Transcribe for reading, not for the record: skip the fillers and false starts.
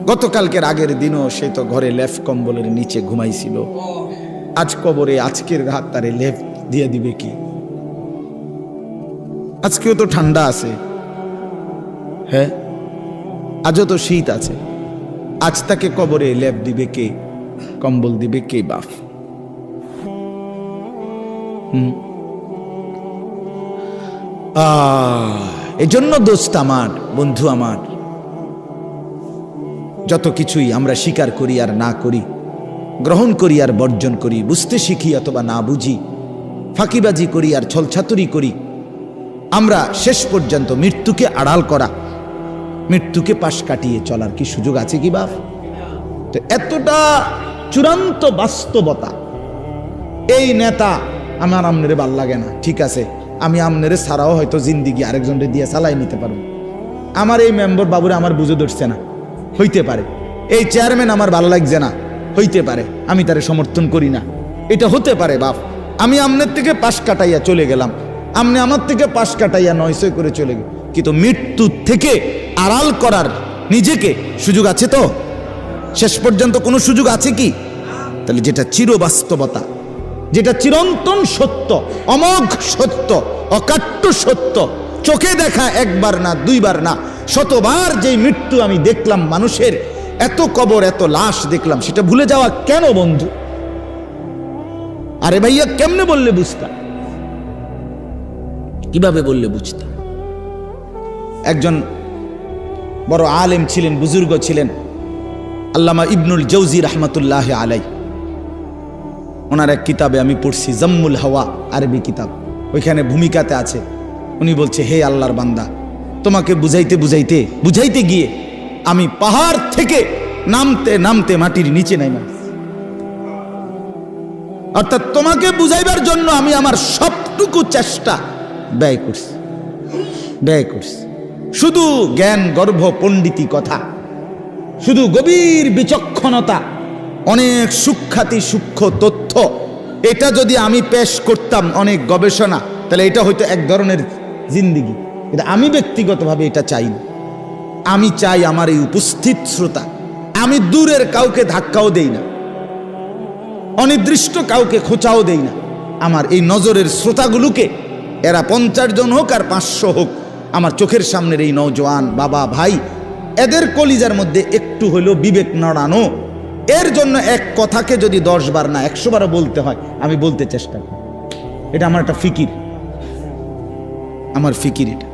গতকালকের আগের দিনও সে তো ঘরে লেফ কম্বলের নিচে ঘুমাইছিল। আজ কবরে আজকের রাত তারে লেফ দিয়ে দিবে কি? আজকেও তো ঠান্ডা আছে, হ্যাঁ আজও তো শীত আছে। আজ তাকে কবরে লেপ দিবে কে? কম্বল দিবে কে? বাপ। এজন্য দোস্ত আমার, বন্ধু আমার, যত কিছুই আমরা স্বীকার করি আর না করি, গ্রহণ করি আর বর্জন করি, বুঝতে শিখি অথবা না বুঝি, ফাঁকিবাজি করি আর ছলছাতুরি করি, আমরা শেষ পর্যন্ত মৃত্যুকে আড়াল করা, মৃত্যুকে পাশ কাটিয়ে চলার কি সুযোগ আছে কি বাপ? তো এতটা চূড়ান্ত বাস্তবতা, এই নেতা আমার আমনেরে ভাল লাগে না, ঠিক আছে, আমি আমনেরে ছাড়াও হয়তো জিন্দিগি আরেকজনকে দিয়ে চালাই নিতে পারবো। আমার এই মেম্বার বাবুরে আমার বুঝে ধরছে না, হইতে পারে। এই চেয়ারম্যান আমার ভালো লাগছে না, হইতে পারে, আমি তারে সমর্থন করি না, এটা হতে পারে বাপ। আমি আমনের থেকে পাশ কাটাইয়া চলে গেলাম, আমনে আমার থেকে পাশ কাটাইয়া নয়সই করে চলে গেল, কিন্তু মৃত্যু থেকে আড়াল করার নিজেকে সুযোগ আছে তো? শেষ পর্যন্ত কোনো সুযোগ আছে কি? তাহলে যেটা চিরবাস্তবতা, যেটা চিরন্তন সত্য, অমোঘ সত্য, অকাট্য সত্য, চোখে দেখা একবার না দুইবার না শতবার যেই মৃত্যু আমি দেখলাম মানুষের, এত কবর এত লাশ দেখলাম, সেটা ভুলে যাওয়া কেন বন্ধু? আরে ভাইয়া কেমনে বললে বুঝতাম? কিভাবে বললে বুঝতাম? একজন বড় আলেম ছিলেন, বুজুর্গ ছিলেন, আল্লামা ইবনুল জৌজি রহমতুল্লাহ আলাই। ওনার এক কিতাবে আমি পড়ছি, জম্মুল হাওয়া, আরবি কিতাব, ওইখানে ভূমিকাতে আছে, উনি বলছে, হে আল্লাহর বান্দা, তোমাকে বুঝাইতে বুঝাইতে বুঝাইতে গিয়ে আমি পাহাড় থেকে নামতে নামতে মাটির নিচে নাইমা, অর্থাৎ তোমাকে বুঝাইবার জন্য আমি আমার সবটুকু চেষ্টা ব্যয় করছি। শুধু জ্ঞান গর্ভ পণ্ডিতি কথা, শুধু গভীর বিচক্ষণতা, অনেক সূক্ষ্মাতি সূক্ষ্ম তথ্য, এটা যদি আমি পেশ করতাম, অনেক গবেষণা, তাহলে এটা হয়তো এক ধরনের জিন্দিগি। কিন্তু আমি ব্যক্তিগতভাবে এটা চাই না। আমি চাই আমার এই উপস্থিত শ্রোতা, আমি দূরের কাউকে ধাক্কাও দেই না, অনির্দিষ্ট কাউকে খোঁচাও দেই না, আমার এই নজরের শ্রোতাগুলোকে, এরা 50 জন হোক আর 500 হোক, আমার চোখের সামনের এই নওজোয়ান বাবা ভাই, এদের কলিজার মধ্যে একটু হইলেও বিবেক নড়ানো, এর জন্য এক কথাকে যদি 10 বার না 100 বারও বলতে হয়, আমি বলতে চেষ্টা করি। এটা আমার একটা ফিকির, আমার ফিকির এটা।